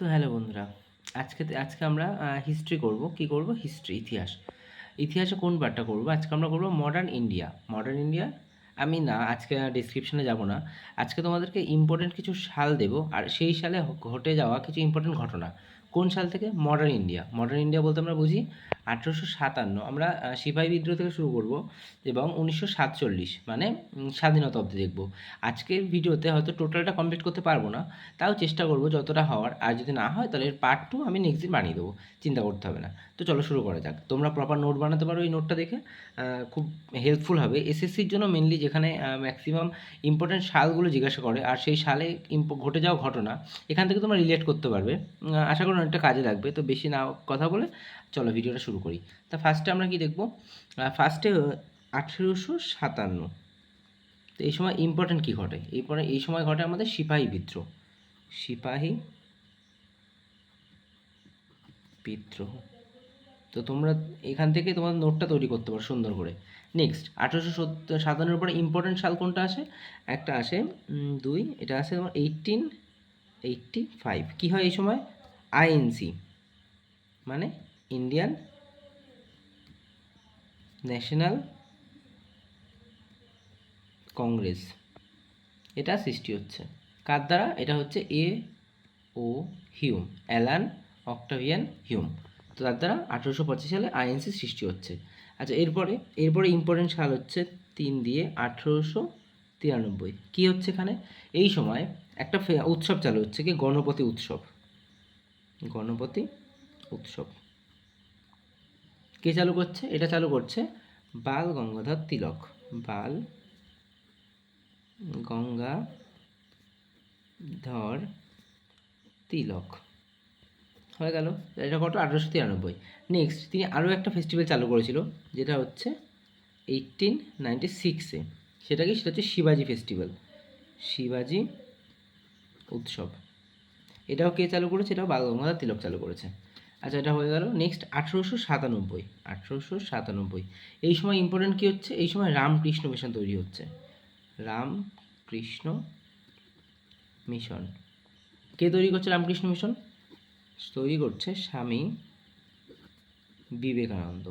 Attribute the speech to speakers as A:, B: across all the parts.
A: তো হ্যালো বন্ধুরা, আজকে আমরা হিস্ট্রি করব। কি করব? হিস্ট্রি, ইতিহাস। ইতিহাসে কোন পার্টটা করব? আজকে আমরা করব মডার্ন ইন্ডিয়া। মডার্ন ইন্ডিয়া আমি না আজকে ডিসক্রিপশনে যাব না। আজকে তোমাদেরকে ইম্পর্টেন্ট কিছু সাল দেব, আর সেই সালে ঘটে যাওয়া কিছু ইম্পর্টেন্ট ঘটনা। কোন সাল থেকে? Modern India. মডার্ন ইন্ডিয়া বলতে আমরা বুঝি 1857। আমরা সিপাহী বিদ্রোহ থেকে শুরু করব এবং 1947 মানে স্বাধীনতা অবধি দেখব। আজকের ভিডিওতে হয়তো টোটালটা কমপ্লিট করতে পারবো না, তাও চেষ্টা করব যতটা হওয়ার। আর যদি না হয় তাহলে এর পার্ট 2 আমি নেক্সট দিন বানিয়ে দেবো, চিন্তা করতে হবে না। তো চলো শুরু করা যাক। তোমরা প্রপার নোট বানাতে পারো, এই নোটটা দেখে খুব হেল্পফুল হবে এসএসসির জন্য মেনলি, যেখানে ম্যাক্সিমাম ইম্পর্টেন্ট সালগুলো জিজ্ঞাসা করে আর সেই সালে ঘটে যাওয়া ঘটনা এখান থেকে তোমরা রিলেট করতে পারবে। আশা করি অনেকটা কাজে লাগবে। তো বেশি না কথা বলে চলো ভিডিওটা শুরু করি। তা ফার্স্টে আমরা কি দেখব? ফার্স্টে 1857। তো এই সময় ইম্পর্টেন্ট কী ঘটে? এই সময় ঘটে আমাদের সিপাহী বিদ্রোহ। সিপাহী বিদ্রোহ। তো তোমরা এখান থেকে তোমার নোটটা তৈরি করতে পারো সুন্দর করে। নেক্সট 1857 পরে ইম্পর্টেন্ট সাল কোনটা আসে? একটা আসে দুই, এটা আসে তোমার 1885। কী হয় এই সময়? আইএনসি মানে ইন্ডিয়ান ন্যাশনাল কংগ্রেস, এটা সৃষ্টি হচ্ছে। কার দ্বারা? এটা হচ্ছে O Hume, Allan Octavian Hume. তো তার দ্বারা 1885 সালে আইএনসি সৃষ্টি হচ্ছে। আচ্ছা, এরপরে ইম্পর্টেন্ট সাল হচ্ছে 3 দিয়ে 1893। কী হচ্ছে এখানে? এই সময় একটা উৎসব চালু হচ্ছে, কি? গণপতি উৎসব। গণপতি উৎসব কে চালু করছে? এটা চালু করছে বাল গঙ্গাধর তিলক। বাল গঙ্গাধর তিলক হয়ে গেল। এটা কত? 1893। নেক্সট তিনি আরও একটা ফেস্টিভ্যাল চালু করেছিল, যেটা হচ্ছে 1896-এ। সেটা কি? সেটা হচ্ছে শিবাজি ফেস্টিভ্যাল, শিবাজি উৎসব। এটাও কে চালু করেছে? এটাও বাল গঙ্গাধর তিলক চালু করেছে। আচ্ছা, এটা হয়ে গেল। নেক্সট 1897। 1897 এই সময় ইম্পর্টেন্ট কী হচ্ছে? এই সময় রামকৃষ্ণ মিশন তৈরি হচ্ছে। রামকৃষ্ণ মিশন। কে তৈরি করছে রামকৃষ্ণ মিশন? তৈরি করছে স্বামী বিবেকানন্দ।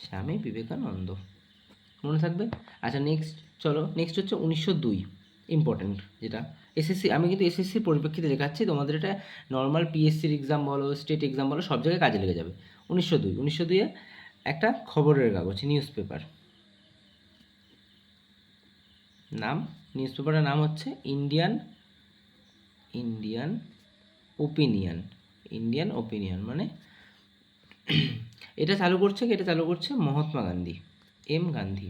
A: স্বামী বিবেকানন্দ, মনে থাকবে। আচ্ছা নেক্সট, চলো নেক্সট হচ্ছে 1902। ইম্পর্টেন্ট যেটা এসএসসি, আমি কিন্তু এসএসসির পরিপ্রেক্ষিতে দেখাচ্ছি, তোমাদের এটা নর্মাল পিএসসির এক্সাম বলো, স্টেট এক্সাম বলো, সব জায়গায় কাজে লেগে যাবে। 1902-এ একটা খবরের কাগজ, নিউজ পেপার, নিউজ পেপারের নাম হচ্ছে Indian Indian opinion. Indian opinion মানে এটা চালু করছে কি? এটা চালু করছে মহাত্মা গান্ধী, গান্ধী।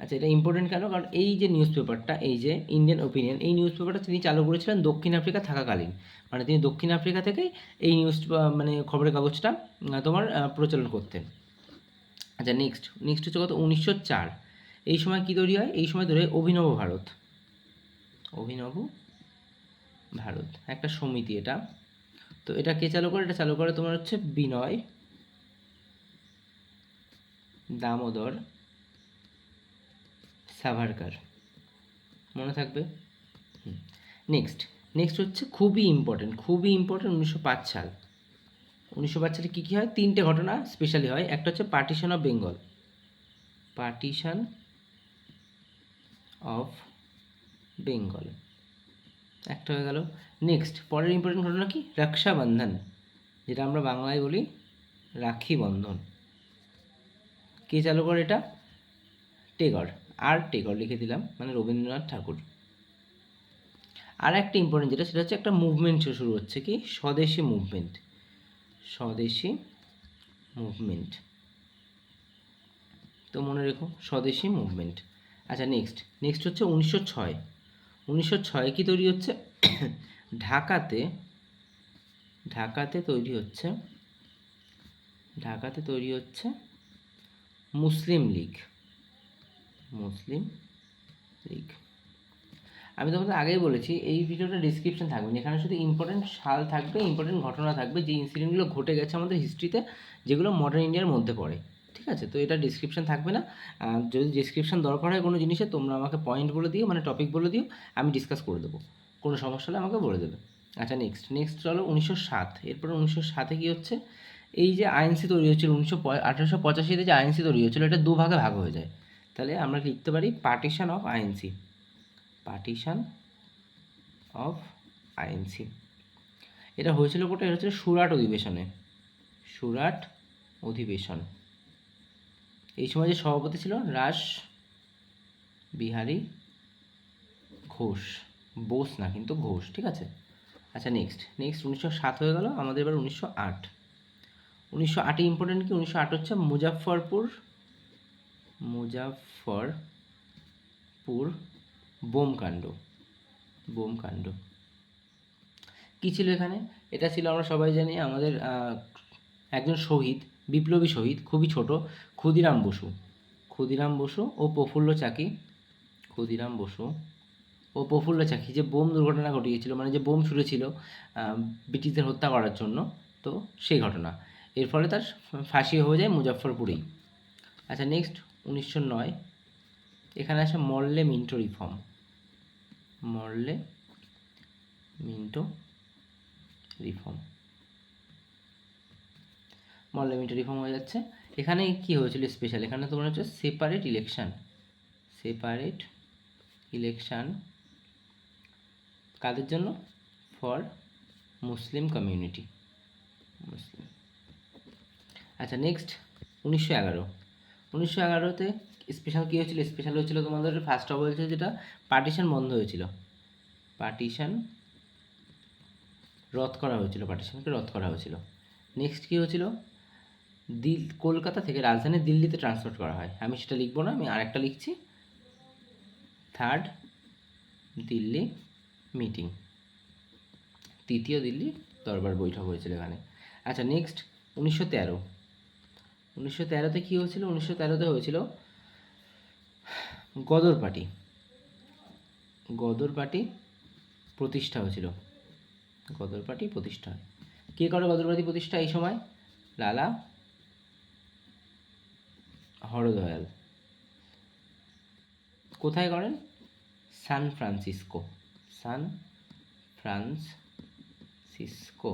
A: আচ্ছা, এটা ইম্পর্টেন্ট কেন? কারণ এই যে নিউজ পেপারটা, এই যে ইন্ডিয়ান ওপিনিয়ন, এই নিউজ পেপারটা তিনি চালু করেছিলেন দক্ষিণ আফ্রিকা থাকাকালীন। মানে তিনি দক্ষিণ আফ্রিকা থেকেই এই মানে খবরের কাগজটা তোমার প্রচলন করতেন। আচ্ছা নেক্সট হচ্ছে কত? 1904। এই সময় কী তৈরি হয়? এই সময় তৈরি হয় অভিনব ভারত। অভিনব ভারত একটা সমিতি এটা। তো এটা কে চালু করে? এটা চালু করে তোমার হচ্ছে বিনয় দামোদর সাভারকার, মনে থাকবে। নেক্সট হচ্ছে খুবই ইম্পর্টেন্ট 1905 সাল। 1905 সালে কী কী হয়? 3টে ঘটনা স্পেশালি হয়। একটা হচ্ছে partition of Bengal, partition of Bengal একটা হয়ে গেল। নেক্সট পরের ইম্পর্টেন্ট ঘটনা কি? রক্ষাবন্ধন, যেটা আমরা বাংলায় বলি রাখি বন্ধন। কে চালু করে এটা? টেগর। টেগর লিখে দিলাম, মানে রবীন্দ্রনাথ ঠাকুর। আর একটা ইম্পর্টেন্ট যেটা, সেটা হচ্ছে একটা মুভমেন্ট শুরু হচ্ছে, কি? স্বদেশী মুভমেন্ট। স্বদেশী মুভমেন্ট, তো মনে রেখো স্বদেশী মুভমেন্ট। আচ্ছা নেক্সট হচ্ছে 1906। 1906 কি তৈরি হচ্ছে? ঢাকাতে তৈরি হচ্ছে মুসলিম লীগ। আমি তোমাদের আগেই বলেছি এই ভিডিওটা ডিসক্রিপশন থাকবে, এখানে শুধু ইম্পর্টেন্ট সাল থাকবে, ইম্পর্টেন্ট ঘটনা থাকবে, যে ইনসিডেন্টগুলো ঘটে গেছে আমাদের হিস্ট্রিতে, যেগুলো মডার্ন ইন্ডিয়ার মধ্যে পড়ে। ঠিক আছে? তো এটা ডিসক্রিপশন থাকবে না। যদি ডিসক্রিপশন দরকার হয় কোনো জিনিসে, তোমরা আমাকে পয়েন্ট বলে দিও, মানে টপিক বলে দিও, আমি ডিসকাস করে দেবো। কোনো সমস্যা হলে আমাকে বলে দেবে। আচ্ছা নেক্সট নেক্সট চলো 1907। এরপরে 1907-এ কী হচ্ছে, এই যে আইএনসি তৈরি হচ্ছিল 1885-তে যে আইএনসি তৈরি হচ্ছিল, এটা দুভাগে ভাগ হয়ে যায়। তাহলে আমরা লিখতে পারি partition of INC, partition of INC. এটা হয়েছিল কোথায়? এটা হচ্ছিল সুরাট অধিবেশনে, সুরাট অধিবেশন। এই সময় যে সভাপতি ছিল রাস বিহারী ঘোষ, বোস না কিন্তু ঘোষ, ঠিক আছে। আচ্ছা নেক্সট নেক্সট 1907 হয়ে গেল, আমাদের এবার 1908। 1908-এ ইম্পর্টেন্ট কি, 1908 হচ্ছে মুজাফফরপুর বোমকাণ্ড, বোমকাণ্ড। কী ছিল এখানে? এটা ছিল আমরা সবাই জানি আমাদের একজন শহীদ, বিপ্লবী শহীদ, খুবই ছোট, ক্ষুদিরাম বসু, ক্ষুদিরাম বসু ও প্রফুল্ল চাকি, ক্ষুদিরাম বসু ও প্রফুল্ল চাকি যে বোম দুর্ঘটনা ঘটিয়েছিল, মানে যে বোম ছুঁড়েছিল ব্রিটিশদের হত্যা করার জন্য, তো সেই ঘটনা, এর ফলে তার ফাঁসি হয়ে যায় মুজাফফরপুরেই। আচ্ছা নেক্সট 1909, এখানে আসে মরলে মিন্টো রিফর্ম, মরলে মিন্টো রিফর্ম, মরলে মিন্টো রিফর্ম হয়ে যাচ্ছে। এখানে কি হয়েছিল স্পেশাল, এখানে তোমার হচ্ছে সেপারেট ইলেকশন, সেপারেট ইলেকশন কাদের জন্য? ফর মুসলিম কমিউনিটি, মুসলিম। আচ্ছা নেক্সট 1911, 1911-তে স্পেশাল কী হয়েছিল? স্পেশাল হয়েছিল তোমাদের ফার্স্ট অফ হয়েছে যেটা পার্টিশন বন্ধ হয়েছিল, পার্টিশন রদ করা হয়েছিল, পার্টিশনকে রদ করা হয়েছিল। নেক্সট কী হয়েছিল? কলকাতা থেকে রাজধানী দিল্লিতে ট্রান্সফার করা হয়, আমি সেটা লিখবো না, আমি আরেকটা লিখছি, থার্ড দিল্লি মিটিং, তৃতীয় দিল্লি দরবার বৈঠক হয়েছিল এখানে। আচ্ছা নেক্সট 1913, 1913-তে কী হয়েছিল? 1913-তে হয়েছিল গদর পার্টি, গদর পার্টি প্রতিষ্ঠা হয়েছিল, গদর পার্টি প্রতিষ্ঠা হয়। কে করে গদর পার্টি প্রতিষ্ঠা এই সময়? লালা হরদয়াল। কোথায় করেন? San Francisco, San Francisco.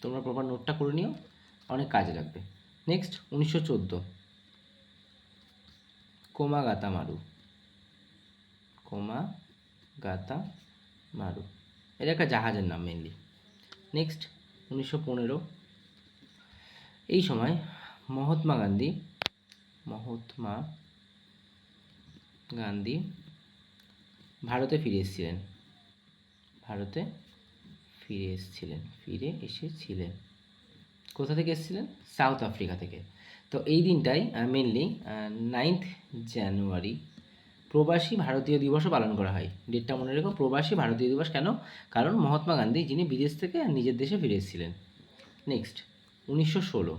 A: তোমরা প্রপার নোটটা করে নিও, অনেক কাজে লাগবে। নেক্সট 1914, কোমাগাতা মারু, কোমাগাতা মারু, এটা একটা জাহাজের নাম মেনলি। নেক্সট 1915, এই সময় মহাত্মা গান্ধী ভারতে ফিরে এসেছিলেন, ভারতে ফিরে এসেছিলেন। কোথা থেকে এসেছিলেন? সাউথ আফ্রিকা থেকে। তো এই দিনটাই মেনলি 9th জানুয়ারি প্রবাসী ভারতীয় দিবসও পালন করা হয়। ডেটটা মনে রেখো, প্রবাসী ভারতীয় দিবস। কেন? কারণ মহাত্মা গান্ধী যিনি বিদেশ থেকে নিজের দেশে ফিরে এসেছিলেন। নেক্সট 1916,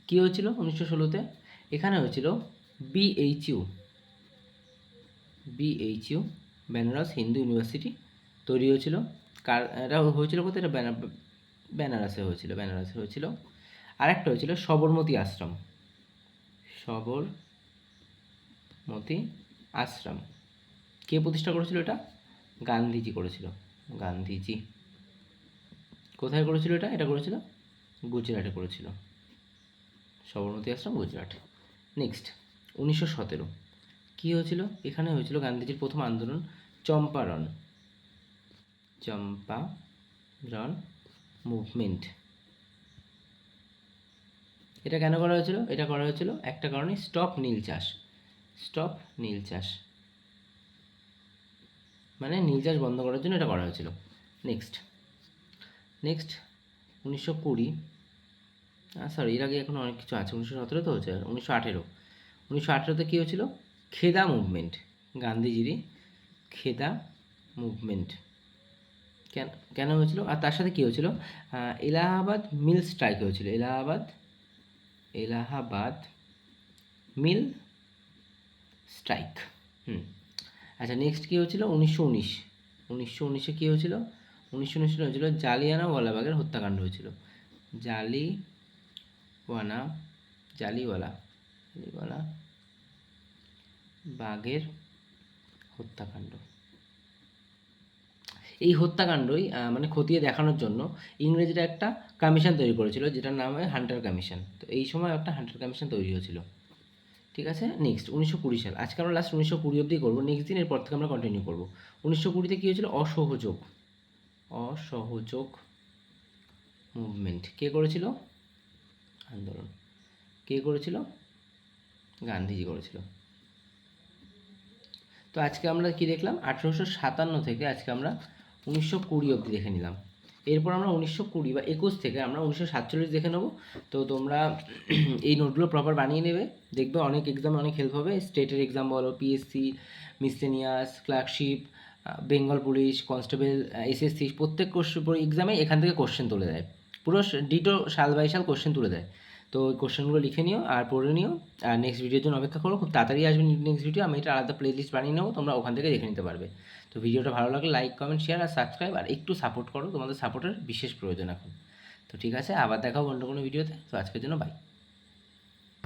A: কী হয়েছিল 1916-তে? এখানে হয়েছিল বিএইচইউ, বেনারস হিন্দু ইউনিভার্সিটি তৈরি হয়েছিল। এটা হয়েছিল কোথায়? এটা বেনারসে হয়েছিল। আরেকটা হয়েছিল সবরমতী আশ্রম, সবরমতী আশ্রম। কে প্রতিষ্ঠা করেছিল এটা? গান্ধীজি করেছিল, গান্ধীজি। কোথায় করেছিল এটা? এটা করেছিল গুজরাটে করেছিল, সবরমতী আশ্রম গুজরাট। নেক্সট 1917, কী হয়েছিল? এখানে হয়েছিল গান্ধীজির প্রথম আন্দোলন চম্পারণ মুভমেন্ট। এটা কেন করা হয়েছিল? এটা করা হয়েছিল একটা কারণে, স্টপ নীল চাষ, মানে নীল চাষ বন্ধ করার জন্য এটা করা হয়েছিল। নেক্সট 1920, সরি এর আগে এখন অনেক কিছু আছে, 1917 তো হচ্ছে, 1918-তে কী হয়েছিল? খেদা মুভমেন্ট, গান্ধীজিরই খেদা মুভমেন্ট। কেন হয়েছিল? আর তার সাথে কী হয়েছিল? এলাহাবাদ মিল স্ট্রাইক হয়েছিল, এলাহাবাদ মিল স্ট্রাইক। আচ্ছা নেক্সট কী হয়েছিল? 1919-এ কী হয়েছিল? 1919 হয়েছিল জালিয়ানওয়ালাবাগের হত্যাকাণ্ড হয়েছিল, জালিওয়ালা বাগের হত্যাকাণ্ড। এই হত্যাকাণ্ডই মানে খতিয়ে দেখানোর জন্য ইংরেজরা একটা কমিশন তৈরি করেছিল, যেটার নাম হয় হান্টার কমিশন। তো এই সময় একটা হান্টার কমিশন তৈরি হয়েছিল। ঠিক আছে, নেক্সট 1920 সাল। আজকে আমরা লাস্ট 1920 অব্দি করবো, নেক্সট দিন এরপর থেকে আমরা কন্টিনিউ করবো। 1920-তে কী হয়েছিল? অসহযোগ অসহযোগ মুভমেন্ট। কে করেছিল? আন্দোলন। কে করেছিল? গান্ধীজি করেছিল। তো আজকে আমরা কি দেখলাম? 1857 থেকে আজকে আমরা 1920 অবধি দেখে নিলাম। এরপর আমরা 1920 বা 21 থেকে আমরা 1947 দেখে নেবো। তো তোমরা এই নোটগুলো প্রপার বানিয়ে নেবে, দেখবে অনেক এক্সামে অনেক হেল্প হবে। স্টেটের এক্সাম বলো, PSC, miscellaneous, clerkship, Bengal police, constable, SSC, প্রত্যেক এক্সামে এখান থেকে কোশ্চেন তুলে দেয়, পুরো ডিটো সাল বাই সাল কোশ্চেন তুলে দেয়। তো ওই কোশ্চেনগুলো লিখে নিও আর পড়ে নিও, আর নেক্সট ভিডিওর জন্য অপেক্ষা করো। খুব তাড়াতাড়ি আসবে নেক্সট ভিডিও, আমি এটা আলাদা প্লে লিস্ট বানিয়ে নেবো, তোমরা ওখান থেকে দেখে নিতে পারবে। তো ভিডিওটা ভালো লাগলে লাইক, কমেন্ট, শেয়ার আর সাবস্ক্রাইব, আর একটু সাপোর্ট করো, তোমাদের সাপোর্টের বিশেষ প্রয়োজন এখন। তো ঠিক আছে, আবার দেখাও অন্য কোনো ভিডিওতে। তো আজকের জন্য বাই।